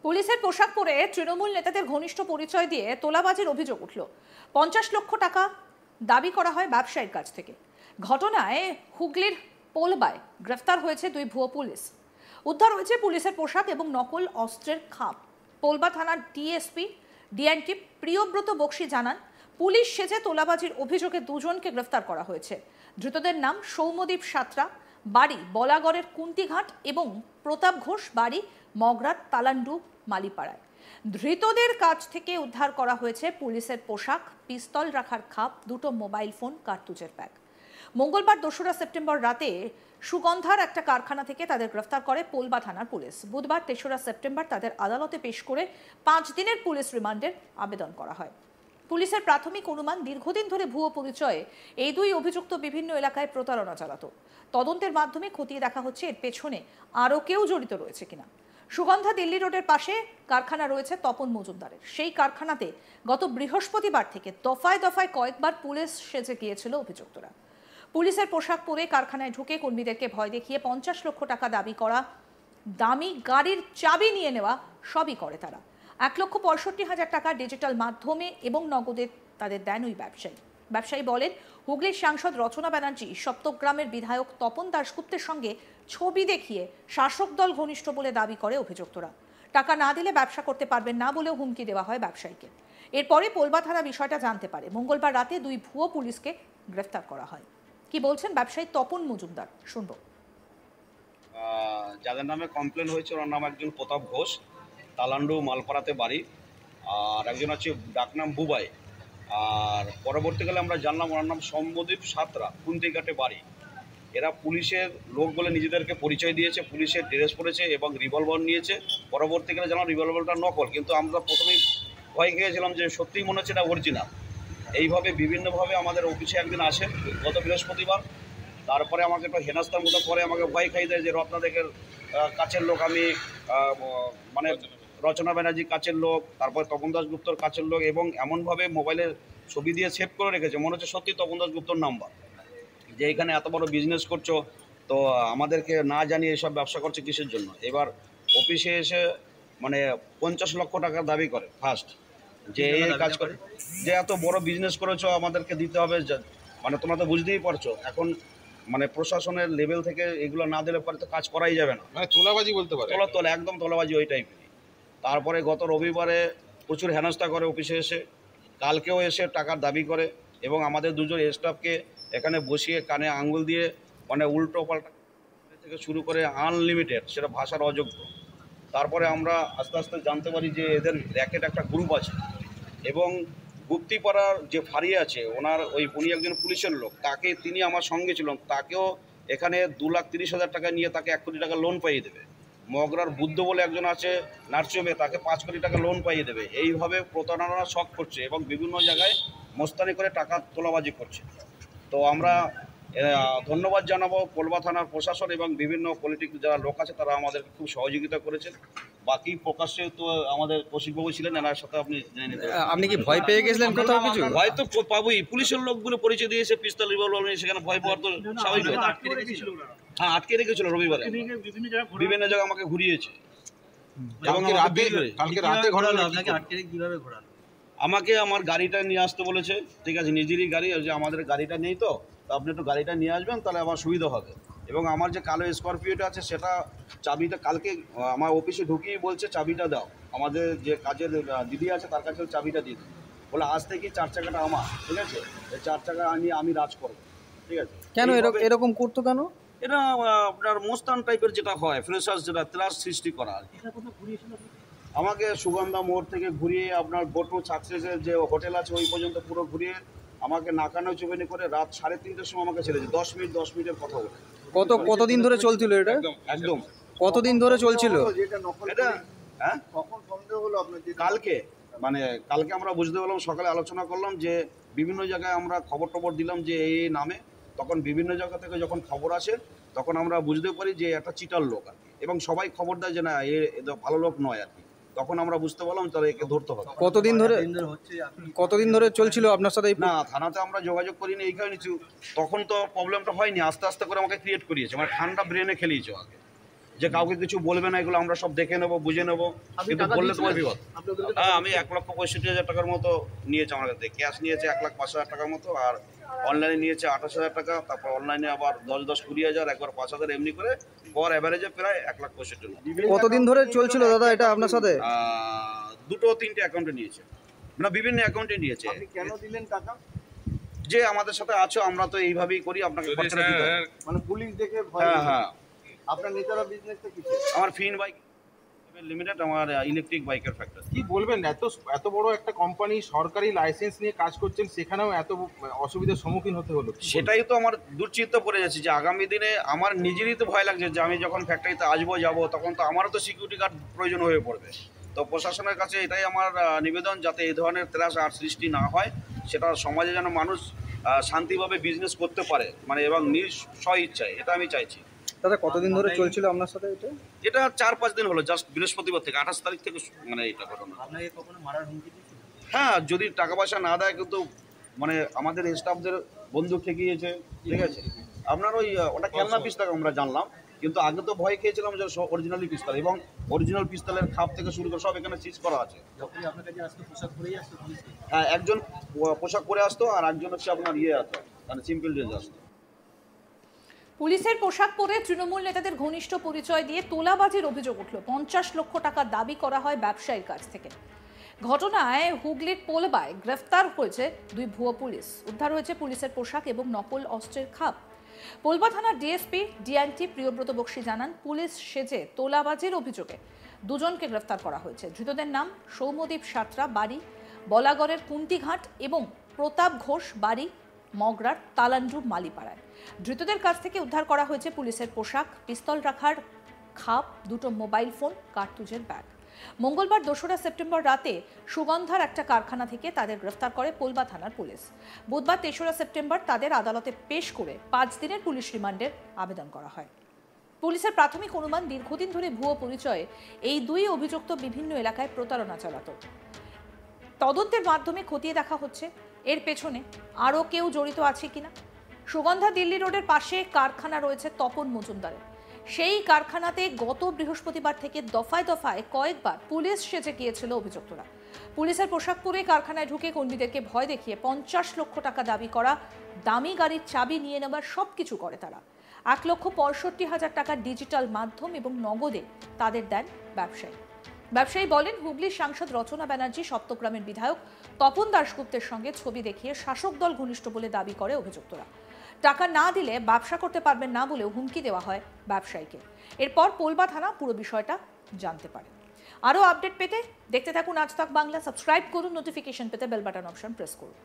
পুলিশের পোশাক পরে তৃণমূল নেতাদের ঘনিষ্ঠ পরিচয় দিয়ে তোলাবাজির অভিযোগ উঠল। 50 লক্ষ টাকা দাবি করা হয় ব্যবসায়ীর কাছ থেকে। ঘটনায় হুগলির পোলবায় গ্রেফতার হয়েছে দুই ভুয়ো পুলিশ। উদ্ধার হয়েছে পুলিশের পোশাক এবং নকল অস্ত্রের খাপ। পোলবা থানার ডিএসপি ডিএনটি প্রিয়ব্রত বক্সি জানান, পুলিশ সেজে তোলাবাজির অভিযোগে দুজনকে গ্রেফতার করা হয়েছে। ধৃতদের নাম সৌম্যদীপ সাঁতরা, বাড়ি বলাগড়ের কুন্তিঘাট, এবং প্রতাপ ঘোষ, বাড়ি মগরার তালান্ডু মালিপাড়ায়। ধৃতদের কাছ থেকে উদ্ধার করা হয়েছে পুলিশের পোশাক, পিস্তল রাখার খাপ, দুটো মোবাইল ফোন, কার্তুজের ব্যাগ। মঙ্গলবার 2রা সেপ্টেম্বর রাতে সুগন্ধার একটা কারখানা থেকে তাদের গ্রেফতার করে পোলবা থানার পুলিশ। বুধবার 3রা সেপ্টেম্বর তাদের আদালতে পেশ করে 5 দিনের পুলিশ রিমান্ডের আবেদন করা হয়। পুলিশের প্রাথমিক অনুমান, দীর্ঘদিন ধরে ভুয়ো পরিচয়ে এই দুই অভিযুক্ত বিভিন্ন এলাকায় প্রতারণা চালাতো। তদন্তের মাধ্যমে খতিয়ে দেখা হচ্ছে এর পেছনে আরও কেউ জড়িত রয়েছে কিনা। সুগন্ধা দিল্লি রোডের পাশে কারখানা রয়েছে তপন মজুমদারের। সেই কারখানাতে গত বৃহস্পতিবার থেকে দফায় দফায় কয়েকবার পুলিশ সেজে গিয়েছিল অভিযুক্তরা। পুলিশের পোশাক পরে কারখানায় ঢুকে কর্মীদেরকে ভয় দেখিয়ে 50 লক্ষ টাকা দাবি করা, দামি গাড়ির চাবি নিয়ে নেওয়া, সবই করে তারা। 1,65,000 টাকা ডিজিটাল মাধ্যমে এবং নগদে তাদের দেন ওই ব্যবসায়ী বলেন, হুগলির সাংসদ রচনা ব্যানার্জি সপ্তগ্রামের বিধায়ক তপন দাশগুপ্তের সঙ্গে ছবি দেখিয়ে শাসক দল ঘনিষ্ঠ বলে দাবি করে অভিযুক্তরা। টাকা না দিলে ব্যবসা করতে পারবেন না বলেও হুমকি দেওয়া হয় ব্যবসায়ীকে। এরপরে পোলবা থানা বিষয়টা জানতে পারে। মঙ্গলবার রাতে দুই ভুয়ো পুলিশকে গ্রেফতার করা হয়। কি বলছেন ব্যবসায়ী তপন মজুমদার, শুনবো। যাদের নামে কমপ্লেন হয়েছে ওনার নাম একজন প্রতাপ ঘোষ, তালান্ডু মালপাড়াতে বাড়ি, আর একজন আছে ডাকনাম বুবাই। আর পরবর্তীকালে আমরা জানলাম ওনার নাম সৌম্যদীপ সাঁতরা, কুন্তিঘাটে বাড়ি। এরা পুলিশের লোক বলে নিজেদেরকে পরিচয় দিয়েছে, পুলিশের ড্রেস পরেছে এবং রিভলভার নিয়েছে। পরবর্তীকালে জানলাম রিভলভারটা নকল, কিন্তু আমরা প্রথমেই ভয় খেয়েছিলাম যে সত্যিই মনে হচ্ছে এটা অরিজিনাল। এইভাবে বিভিন্নভাবে আমাদের অফিসে একদিন আসে গত বৃহস্পতিবার। তারপরে আমাকে একটু হেনাস্তার মতো করে আমাকে ভয় খাই দেয় যে রত্নাদেকের কাছের লোক আমি, মানে রচনা ব্যানার্জি কাছের লোক, তারপরে তপন দাশগুপ্তর কাছের লোক, এবং এমনভাবে মোবাইলের ছবি দিয়ে সেভ করে রেখেছে মনে হচ্ছে সত্যি তপন দাশগুপ্তর নাম্বার, যে এখানে এত বড় বিজনেস করছো, তো আমাদেরকে না জানিয়ে এসব ব্যবসা করছে কিসের জন্য। এবার অফিসে এসে মানে 50 লক্ষ টাকার দাবি করে ফার্স্ট, যে এই কাজ করে, যে এত বড় বিজনেস করেছো আমাদেরকে দিতে হবে। মানে তোমরা তো বুঝতেই পারছো এখন মানে প্রশাসনের লেভেল থেকে এগুলো না দিলে পরে তো কাজ করাই যাবে না। মানে তোলাবাজি বলতে পারে, তোলা একদম তোলাবাজি ওই টাইপের। তারপরে গত রবিবারে প্রচুর হেনস্থা করে অফিসে এসে, কালকেও এসে টাকার দাবি করে এবং আমাদের দুজন স্টাফকে এখানে বসিয়ে কানে আঙুল দিয়ে মানে উল্টো পাল্টা থেকে শুরু করে আনলিমিটেড, সেটা ভাষার অযোগ্য। তারপরে আমরা আস্তে আস্তে জানতে পারি যে এদের র্যাকেট একটা গ্রুপ আছে, এবং গুপ্তিপাড়ার যে ফাঁড়ি আছে ওনার উনি একজন পুলিশের লোক, তিনি আমার সঙ্গে ছিলেন, তাকেও এখানে 2,30,000 টাকা নিয়ে তাকে 1 কোটি টাকা লোন পাইয়ে দেবে। মগরার বুদ্ধ বলে একজন আছে নার্সিংহোমে, তাকে 5 কোটি টাকা লোন পাইয়ে দেবে। এইভাবে প্রতারণা শখ করছে এবং বিভিন্ন জায়গায় মোস্তানি করে টাকা তোলাবাজি করছে। তো আমরা ধন্যবাদ জানাবো পোলবা থানার প্রশাসন এবং বিভিন্ন পলিটিক্যাল যারা লোক আছে, তারা আমাদেরকে খুব সহযোগিতা করেছেন। বাকি প্রকাশ্যে তো আমাদের কৌশিকবাবু ছিলেন, এনার সাথে আপনি জেনে নিতে পারেন। আপনি কি ভয় পেয়ে গেছিলেন কোথাও কিছু? ভয় তো পাবোই, পুলিশের লোকগুলো পরিচয় দিয়েছে পিস্তল রিভলভার, সেখানে ভয় পাওয়ার তো স্বাভাবিক। হ্যাঁ, আটকে রেখেছিল রবিবারে, বিভিন্ন জায়গায় আমাকে ঘুরিয়েছে। এবং কালকে রাতে ঘোরালো আপনাকে আটকে রেখে কিভাবে ঘোরালো? আমাকে আমার গাড়িটা নিয়ে আসতে বলেছে, ঠিক আছে, নিজেরই গাড়ি, যে আমাদের গাড়িটা নেই, তো আপনি একটু গাড়িটা নিয়ে আসবেন, তাহলে আমার সুবিধা হবে। এবং আমার যে কালো স্করপিওটা আছে সেটা চাবিটা কালকে আমার অফিসে ঢুকিয়ে বলছে চাবিটা দাও, আমাদের যে কাজের দিদি আছে তার কাছে চাবিটা দিয়ে দিই, বলে আজ থেকে 4 চাকাটা আমার, ঠিক আছে, এই 4 চাকা আমি রাজ করবো, ঠিক আছে। কেন এরকম করতো কেন? এটা আপনার মোস্তান টাইপের যেটা হয়, ফ্রেশার্স যেটা ত্রাস সৃষ্টি করা আর কি। আমাকে সুগন্ধা মোড় থেকে ঘুরিয়ে আপনার গোটু সাকসেসের যে হোটেল আছে ওই পর্যন্ত পুরো ঘুরিয়ে আমাকে নাকানো চুবেনি করে রাত 3:30টার সময় আমাকে ছেড়েছে। 10 মিনিটের কথা বলে। কতদিন ধরে চলছিল এটা? একদম কতদিন ধরে চলছিল এটা? হ্যাঁ, কালকে আমরা বুঝতে পারলাম, সকালে আলোচনা করলাম যে বিভিন্ন জায়গায় আমরা খবর দিলাম যে এই নামে, তখন বিভিন্ন জায়গা থেকে যখন খবর আসে তখন আমরা বুঝতে পারি যে একটা চিটার লোক আর কি, এবং সবাই খবর দেয় যে না এ ভালো লোক নয় আর কি। তখন আমরা বুঝতে পারলাম তাহলে একে ধরতে হবে। কতদিন ধরে চলছিল আপনার সাথে? না, থানাতে আমরা যোগাযোগ করিনি এই কারণে, তখন তো প্রবলেমটা হয়নি, আস্তে আস্তে করে আমাকে ক্রিয়েট করিয়েছে, মানে ঠান্ডা ব্রেনে খেলিয়েছে আগে, যে কাউকে কিছু বলবে না, এগুলো আমরা সব দেখে নেবো, বুঝে নেবো, কিন্তু বললে তোমার বিপদ। হ্যাঁ, আমি 1,65,000 টাকার মতো নিয়েছে আমার কাছ থেকে। ক্যাশ নিয়েছে 1,05,000 টাকার মতো, আর অনলাইনে নিয়েছে 28,000 টাকা, তারপর অনলাইনে আবার 10-20,000, একবার 5,000 এমনি করে, পর অ্যাভারেজে প্রায় 1,65,000। কতদিন ধরে চলছিল দাদা এটা আপনার সাথে? 2-3টে অ্যাকাউন্টে নিয়েছে, না বিভিন্ন অ্যাকাউন্টে নিয়েছে। কেন দিলেন টাকা? যে আমাদের সাথে আছো, আমরা তো এইভাবেই করি, আপনাকে খরচাটা দিতে হবে। মানে পুলিশ দেখে ভয়? হ্যাঁ হ্যাঁ। আপনার নেতারা বিজনেসটা কিছু? আমার ফিন বাইক লিমিটেড, আমার ইলেকট্রিক বাইকের ফ্যাক্টরি। কি বলবেন, এত বড় একটা কোম্পানি সরকারি লাইসেন্স নিয়ে কাজ করছেন, সেখানেও এত অসুবিধার সম্মুখীন হতে হলো? সেটাই তো আমার দুশ্চিন্তা পড়ে যাচ্ছে, যে আগামী দিনে আমার নিজেরই তো ভয় লাগছে যে আমি যখন ফ্যাক্টরিতে আসবো যাবো, তখন তো আমারও তো সিকিউরিটি গার্ড প্রয়োজন হয়ে পড়বে। তো প্রশাসনের কাছে এটাই আমার নিবেদন, যাতে এই ধরনের ত্রাস আর সৃষ্টি না হয়, সেটা সমাজে যেন মানুষ শান্তিভাবে বিজনেস করতে পারে, মানে এবং নিজ স্ব ইচ্ছায়, এটা আমি চাইছি। দাদা কতদিন ধরে চলছিল আপনার সাথে এটা? এটা 4-5 দিন হলো, জাস্ট বৃহস্পতিবার থেকে, 28 তারিখ থেকে মানে এটা ঘটনা। আপনাকে কখনো মারার হুমকি দিয়েছিল? হ্যাঁ, যদি টাকা পয়সা না দেয়, কিন্তু মানে আমাদের স্টাফদের বন্দুক ঠেকিয়েছে, ঠিক আছে। আপনার ওটা খেলনা পিস্তল আমরা জানলাম, কিন্তু আগে তো ভয় খেয়েছিলাম যে অরিজিনালি পিস্তল, এবং অরিজিনাল পিস্তলের খাপ থেকে শুরু করে সব এখানে সিজ করা আছে। যখনই আপনার কাছে আসতো পোশাক পরেই আসতো পুলিশে? হ্যাঁ, একজন পোশাক পরে আসতো, আর একজন হচ্ছে আপনার আসতো, মানে সিম্পল ড্রেস আসতো। পুলিশের পোশাক পরে তৃণমূল নেতাদের ঘনিষ্ঠ পরিচয় দিয়ে তোলাবাজির অভিযোগ উঠল। 50 লক্ষ টাকা দাবি করা হয় ব্যবসায়ীর কাছ থেকে। ঘটনায় হুগলির পোলবায় গ্রেফতার হয়েছে 2 ভুয়ো পুলিশ। উদ্ধার হয়েছে পুলিশের পোশাক এবং নকল অস্ত্রের খাপ। পোলবা থানার ডিএসপি ডিআইটি প্রিয়ব্রত বক্সী জানান, পুলিশ সেজে তোলাবাজির অভিযোগে 2 জনকে গ্রেফতার করা হয়েছে। ধৃতদের নাম সৌম্যদীপ সাঁতরা, বাড়ি বলাগড়ের কুন্তিঘাট, এবং প্রতাপ ঘোষ, বাড়ি মগরার তালান্ডু মালিপাড়ায়। ধৃতদের কাছ থেকে উদ্ধার করা হয়েছে পুলিশের পোশাক, পিস্তল রাখার খাপ, 2টো মোবাইল ফোন, কার্তুজের ব্যাগ। মঙ্গলবার 2রা সেপ্টেম্বর রাতে সুগন্ধার একটা কারখানা থেকে তাদের গ্রেফতার করে পোলবা থানার পুলিশ। বুধবার 3রা সেপ্টেম্বর তাদের আদালতে পেশ করে 5 দিনের পুলিশ রিমান্ডের আবেদন করা হয়। পুলিশের প্রাথমিক অনুমান, দীর্ঘদিন ধরে ভুয়ো পরিচয়ে এই 2 অভিযুক্ত বিভিন্ন এলাকায় প্রতারণা চালাত। তদন্তের মাধ্যমে খতিয়ে দেখা হচ্ছে এর পেছনে আরও কেউ জড়িত আছে কিনা। সুগন্ধা দিল্লি রোডের পাশে কারখানা রয়েছে তপন মজুমদারের। সেই কারখানাতে গত বৃহস্পতিবার থেকে দফায় দফায় কয়েকবার পুলিশ সেজে গিয়েছিল অভিযুক্তরা। পুলিশের পোশাক পরে কারখানায় ঢুকে কর্মীদেরকে ভয় দেখিয়ে 50 লক্ষ টাকা দাবি করা, দামি গাড়ির চাবি নিয়ে নেবার সবকিছু করে তারা। 1,65,000 টাকার ডিজিটাল মাধ্যম এবং নগদে তাদের দেন ব্যবসায়ী বলেন, হুগলির সাংসদ রচনা ব্যানার্জি, সপ্তগ্রামের বিধায়ক তপন দাশগুপ্তের সঙ্গে ছবি দেখিয়ে শাসক দল ঘনিষ্ঠ বলে দাবি করে অভিযুক্তরা। টাকা না দিলে ব্যবসা করতে পারবেন না বলেও হুমকি দেওয়া হয় ব্যবসায়ীকে। এরপর পোলবা থানা পুরো বিষয়টা জানতে পারে। আরও আপডেট পেতে দেখতে থাকুন আজ তাক বাংলা। সাবস্ক্রাইব করুন, নোটিফিকেশন পেতে বেল বাটন অপশন প্রেস করুন।